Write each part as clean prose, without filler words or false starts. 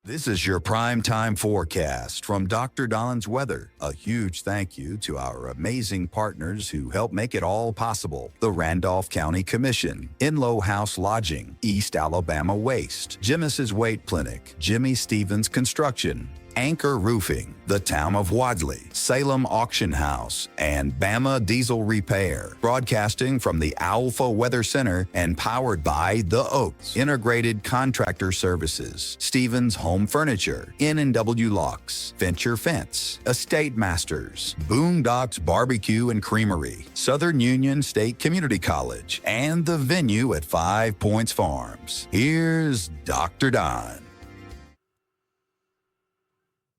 This is your prime time forecast from Dr. Don's Weather. A huge thank you to our amazing partners who help make it all possible. The Randolph County Commission, Inlow House Lodging, East Alabama Waste, Jimis's Weight Clinic, Jimmy Stevens Construction, Anchor Roofing, the Town of Wadley, Salem Auction House, and Bama Diesel Repair. Broadcasting from the Alpha Weather Center and powered by The Oaks, Integrated Contractor Services, Stevens Home Furniture, N&W Locks, Venture Fence, Estate Masters, Boondocks Barbecue and Creamery, Southern Union State Community College, and the venue at 5 Points Farms. Here's Dr. Don.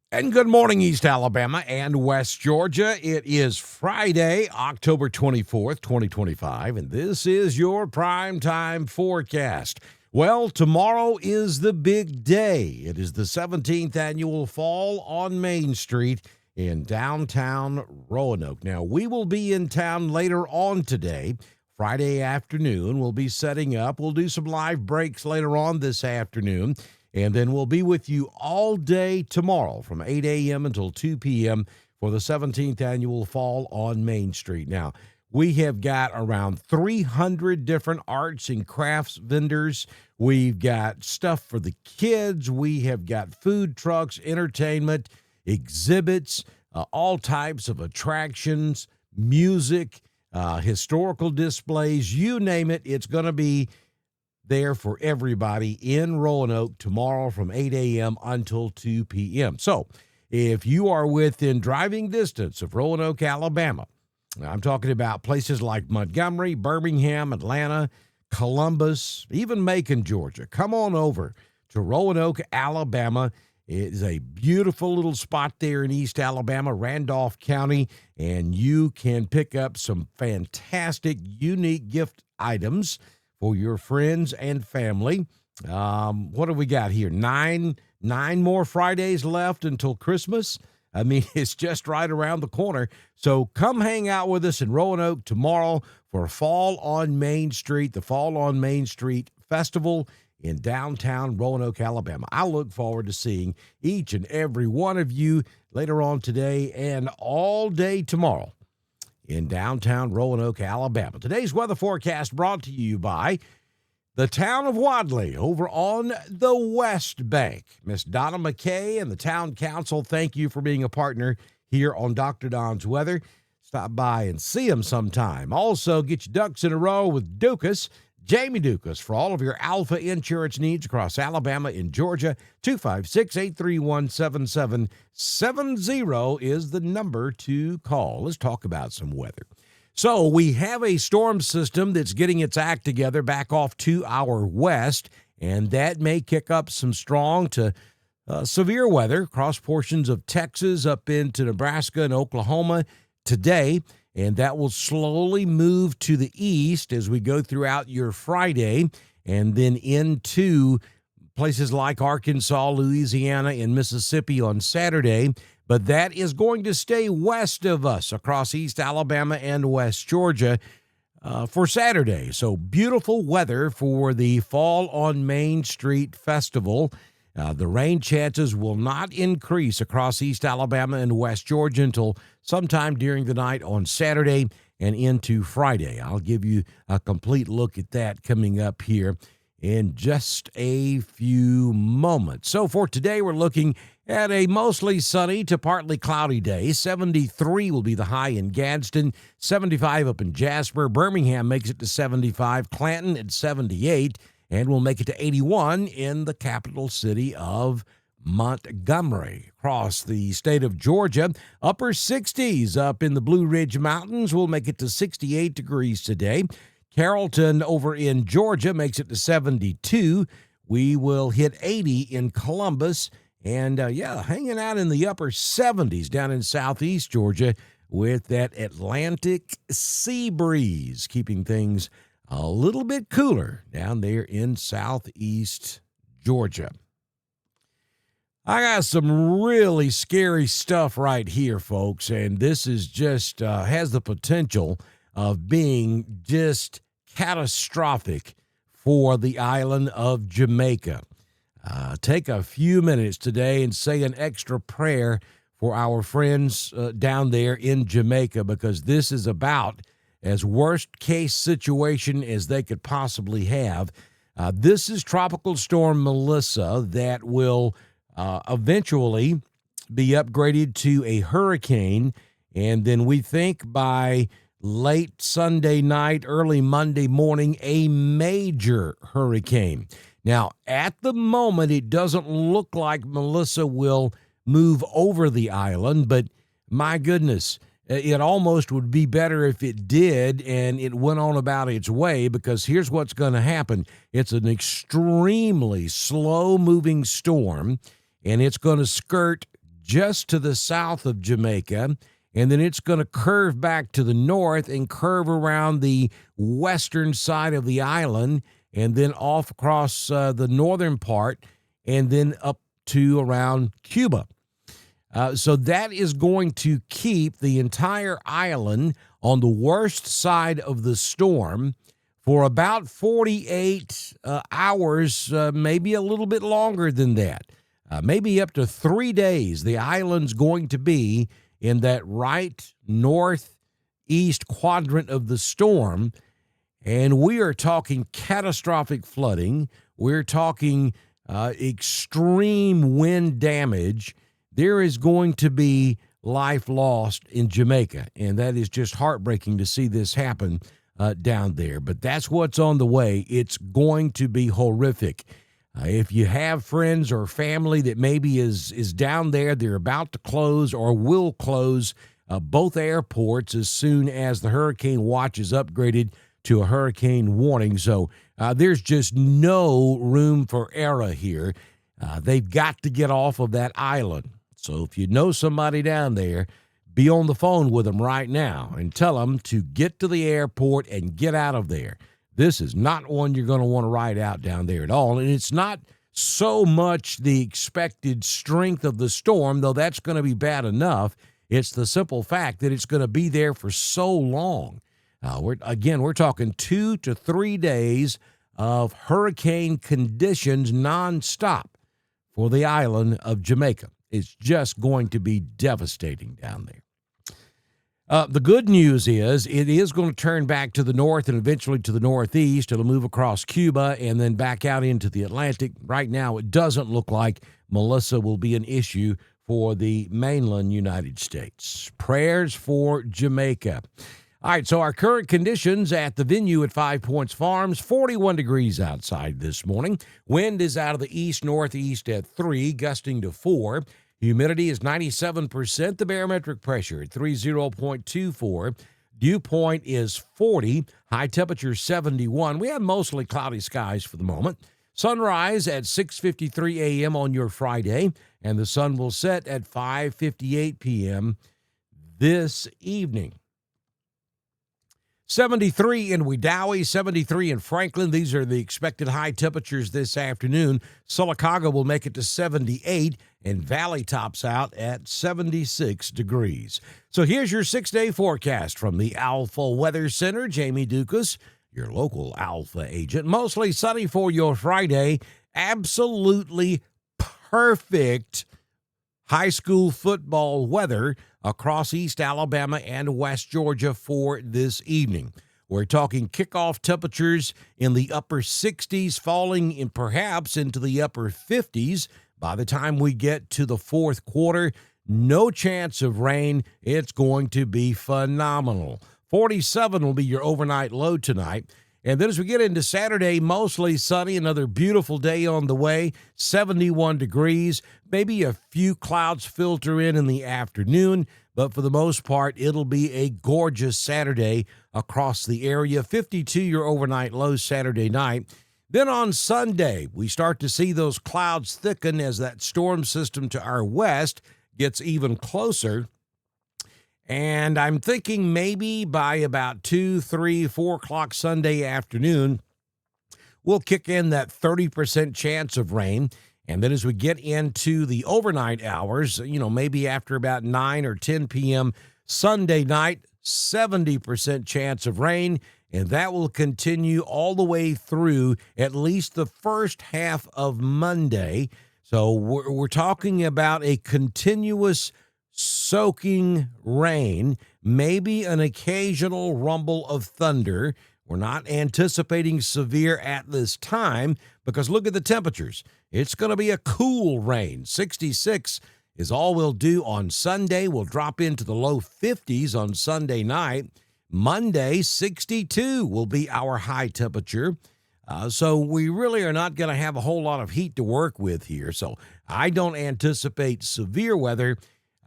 And good morning, East Alabama and West Georgia. It is Friday, October 24th, 2025, and this is your primetime forecast. Well, tomorrow is the big day. It is the 17th annual Fall on Main Street in downtown Roanoke. Now, we will be in town later on today, Friday afternoon. We'll be setting up. We'll do some live breaks later on this afternoon. And then we'll be with you all day tomorrow from 8 a.m. until 2 p.m. for the 17th annual Fall on Main Street. Now, we have got around 300 different arts and crafts vendors. We've got stuff for the kids. We have got food trucks, entertainment, exhibits, all types of attractions, music, historical displays, you name it. It's going to be there for everybody in Roanoke tomorrow from 8 a.m. until 2 p.m. So if you are within driving distance of Roanoke, Alabama, I'm talking about places like Montgomery, Birmingham, Atlanta, Columbus, even Macon, Georgia, come on over to Roanoke, Alabama. It is a beautiful little spot there in East Alabama, Randolph County, and you can pick up some fantastic, unique gift items for your friends and family. What do we got here? Nine more Fridays left until Christmas. I mean, it's just right around the corner. So come hang out with us in Roanoke tomorrow for Fall on Main Street, the Fall on Main Street Festival in downtown Roanoke, Alabama. I look forward to seeing each and every one of you later on today and all day tomorrow in downtown Roanoke, Alabama. Today's weather forecast brought to you by the Town of Wadley over on the West Bank. Miss Donna McKay and the Town Council, thank you for being a partner here on Dr. Don's Weather. Stop by and see them sometime. Also, get your ducks in a row with Dukas, Jamie Dukas, for all of your Alpha insurance needs across Alabama and Georgia. 256-831-7770 is the number to call. Let's talk about some weather. So we have a storm system that's getting its act together back off to our west, and that may kick up some strong to severe weather across portions of Texas up into Nebraska and Oklahoma today. And that will slowly move to the east as we go throughout your Friday and then into places like Arkansas, Louisiana, and Mississippi on Saturday. But that is going to stay west of us across East Alabama and West Georgia for Saturday. So beautiful weather for the Fall on Main Street Festival. The rain chances will not increase across East Alabama and West Georgia until sometime during the night on Saturday and into Friday. I'll give you a complete look at that coming up here in just a few moments. So for today, we're looking at a mostly sunny to partly cloudy day. 73 will be the high in Gadsden, 75 up in Jasper. Birmingham makes it to 75, Clanton at 78. And we'll make it to 81 in the capital city of Montgomery. Across the state of Georgia, upper 60s up in the Blue Ridge Mountains. We'll make it to 68 degrees today. Carrollton over in Georgia makes it to 72. We will hit 80 in Columbus. And, hanging out in the upper 70s down in southeast Georgia with that Atlantic sea breeze, keeping things a little bit cooler down there in southeast Georgia. I got some really scary stuff right here, folks, and this is just has the potential of being just catastrophic for the island of Jamaica. take a few minutes today and say an extra prayer for our friends down there in Jamaica, because this is about as worst case situation as they could possibly have. This is Tropical Storm Melissa that will eventually be upgraded to a hurricane, and then we think by late Sunday night, early Monday morning, a major hurricane. Now, at the moment, it doesn't look like Melissa will move over the island, but my goodness, it almost would be better if it did and it went on about its way, because here's what's going to happen. It's an extremely slow-moving storm, and it's going to skirt just to the south of Jamaica, and then it's going to curve back to the north and curve around the western side of the island, and then off across the northern part, and then up to around Cuba. So that is going to keep the entire island on the worst side of the storm for about 48 hours, maybe a little bit longer than that. Maybe up to 3 days, the island's going to be in that right northeast quadrant of the storm. And we are talking catastrophic flooding. We're talking extreme wind damage. There is going to be life lost in Jamaica, and that is just heartbreaking to see this happen down there. But that's what's on the way. It's going to be horrific. If you have friends or family that maybe is down there, they're about to close or will close both airports as soon as the hurricane watch is upgraded to a hurricane warning. So there's just no room for error here. They've got to get off of that island. So if you know somebody down there, be on the phone with them right now and tell them to get to the airport and get out of there. This is not one you're going to want to ride out down there at all. And it's not so much the expected strength of the storm, though that's going to be bad enough. It's the simple fact that it's going to be there for so long. We're talking 2 to 3 days of hurricane conditions nonstop for the island of Jamaica. It's just going to be devastating down there. The good news is it is going to turn back to the north and eventually to the northeast. It'll move across Cuba and then back out into the Atlantic. Right now, it doesn't look like Melissa will be an issue for the mainland United States. Prayers for Jamaica. All right, so our current conditions at the venue at 5 Points Farms, 41 degrees outside this morning. Wind is out of the east-northeast at 3, gusting to 4. Humidity is 97%. The barometric pressure at 30.24. Dew point is 40. High temperature 71. We have mostly cloudy skies for the moment. Sunrise at 6:53 a.m. on your Friday, and the sun will set at 5:58 p.m. this evening. 73 in Wedowee, 73 in Franklin. These are the expected high temperatures this afternoon. Sylacauga will make it to 78, and Valley tops out at 76 degrees. So here's your 6-day forecast from the Alpha Weather Center. Jamie Dukas, your local Alpha agent. Mostly sunny for your Friday. Absolutely perfect high school football weather across East Alabama and West Georgia for this evening. We're talking kickoff temperatures in the upper 60s, falling in perhaps into the upper 50s. By the time we get to the fourth quarter, no chance of rain. It's going to be phenomenal. 47 will be your overnight low tonight. And then as we get into Saturday, mostly sunny, another beautiful day on the way, 71 degrees, maybe a few clouds filter in the afternoon, but for the most part, it'll be a gorgeous Saturday across the area. 52 your overnight low Saturday night. Then on Sunday, we start to see those clouds thicken as that storm system to our west gets even closer. And I'm thinking maybe by about 2, 3, 4 o'clock Sunday afternoon, we'll kick in that 30% chance of rain. And then as we get into the overnight hours, maybe after about 9 or 10 p.m. Sunday night, 70% chance of rain. and that will continue all the way through at least the first half of Monday. So we're talking about a continuous soaking rain, maybe an occasional rumble of thunder. We're not anticipating severe at this time because look at the temperatures. It's going to be a cool rain. 66 is all we'll do on Sunday. We'll drop into the low 50s on Sunday night. Monday, 62 will be our high temperature. So we really are not going to have a whole lot of heat to work with here. So I don't anticipate severe weather.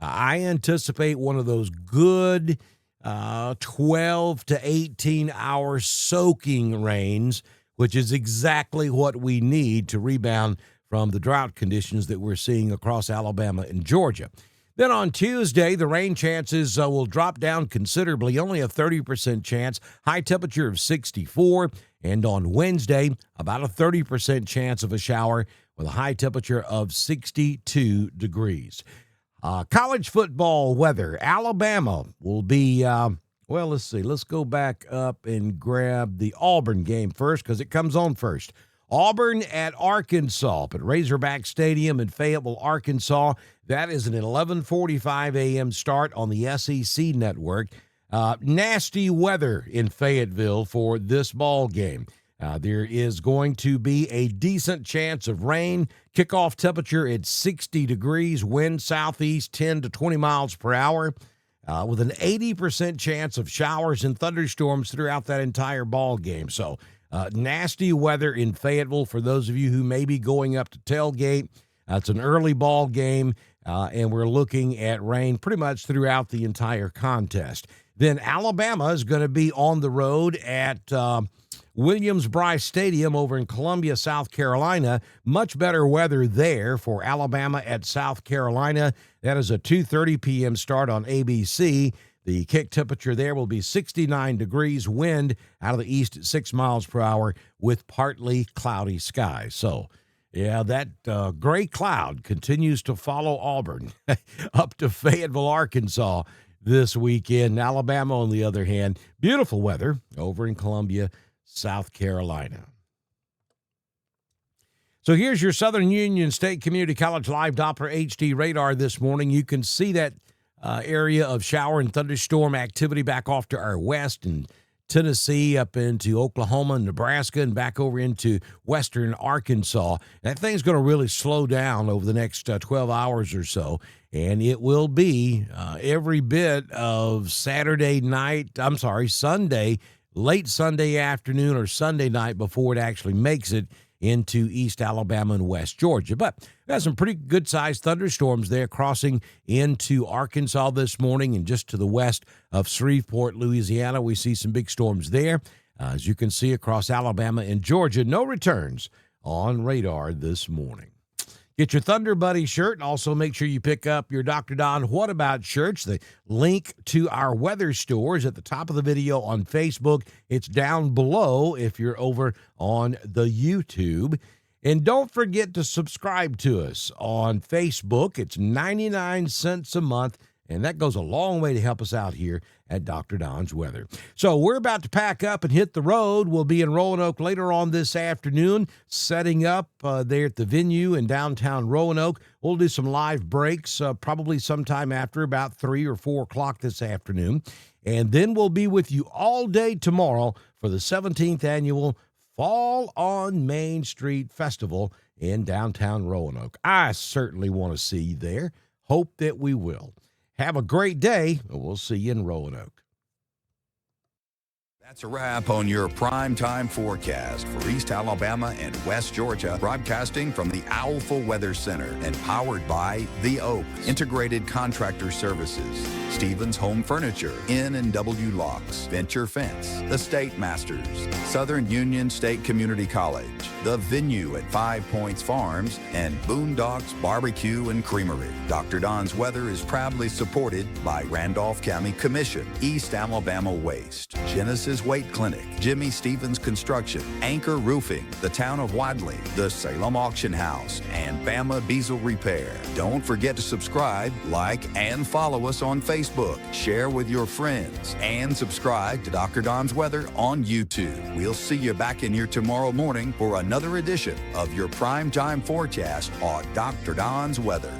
I anticipate one of those good 12 to 18 hour soaking rains, which is exactly what we need to rebound from the drought conditions that we're seeing across Alabama and Georgia. Then on Tuesday, the rain chances will drop down considerably, only a 30% chance, high temperature of 64. And on Wednesday, about a 30% chance of a shower with a high temperature of 62 degrees. College football weather. Alabama will be, let's see. Let's go back up and grab the Auburn game first because it comes on first. Auburn at Arkansas at Razorback Stadium in Fayetteville, Arkansas. That is an 11:45 a.m. start on the SEC network. Nasty weather in Fayetteville for this ball game. There is going to be a decent chance of rain. Kickoff temperature at 60 degrees, wind southeast 10 to 20 miles per hour, with an 80% chance of showers and thunderstorms throughout that entire ball game. So nasty weather in Fayetteville for those of you who may be going up to tailgate. It's an early ball game, and we're looking at rain pretty much throughout the entire contest. Then Alabama is going to be on the road at Williams-Brice Stadium over in Columbia, South Carolina. Much better weather there for Alabama at South Carolina. That is a 2:30 p.m. start on ABC. The kick temperature there will be 69 degrees, wind out of the east at 6 miles per hour with partly cloudy skies. So, yeah, that gray cloud continues to follow Auburn up to Fayetteville, Arkansas this weekend. Alabama, on the other hand, beautiful weather over in Columbia, South Carolina. So here's your Southern Union State Community College Live Doppler HD radar this morning. You can see that area of shower and thunderstorm activity back off to our west and Tennessee up into Oklahoma and Nebraska and back over into western Arkansas. That thing's going to really slow down over the next 12 hours or so, and it will be every bit of Sunday, late Sunday afternoon or Sunday night before it actually makes it into East Alabama and West Georgia. But we have some pretty good-sized thunderstorms there crossing into Arkansas this morning, and just to the west of Shreveport, Louisiana, we see some big storms there. As you can see across Alabama and Georgia, no returns on radar this morning. Get your Thunder Buddy shirt, and also make sure you pick up your Dr. Don What About shirts. The link to our weather store is at the top of the video on Facebook. It's down below if you're over on the YouTube. And don't forget to subscribe to us on Facebook. It's 99 cents a month, and that goes a long way to help us out here at Dr. Don's Weather. So we're about to pack up and hit the road. We'll be in Roanoke later on this afternoon, setting up there at the venue in downtown Roanoke. We'll do some live breaks probably sometime after about 3 or 4 o'clock this afternoon. And then we'll be with you all day tomorrow for the 17th annual Fall on Main Street Festival in downtown Roanoke. I certainly want to see you there. Hope that we will. Have a great day, and we'll see you in Roanoke. That's a wrap on your primetime forecast for East Alabama and West Georgia, broadcasting from the Owlful Weather Center and powered by The Oaks, Integrated Contractor Services, Stevens Home Furniture, N&W Locks, Venture Fence, The State Masters, Southern Union State Community College, The Venue at 5 Points Farms, and Boondocks Barbecue and Creamery. Dr. Don's Weather is proudly supported by Randolph County Commission, East Alabama Waste, Genesis Weight Clinic, Jimmy Stevens Construction, Anchor Roofing, the Town of Wadley, the Salem Auction House, and Bama Diesel Repair. Don't forget to subscribe, like, and follow us on Facebook. Share with your friends and subscribe to Dr. Don's Weather on YouTube. We'll see you back in here tomorrow morning for another edition of your primetime forecast on Dr. Don's Weather.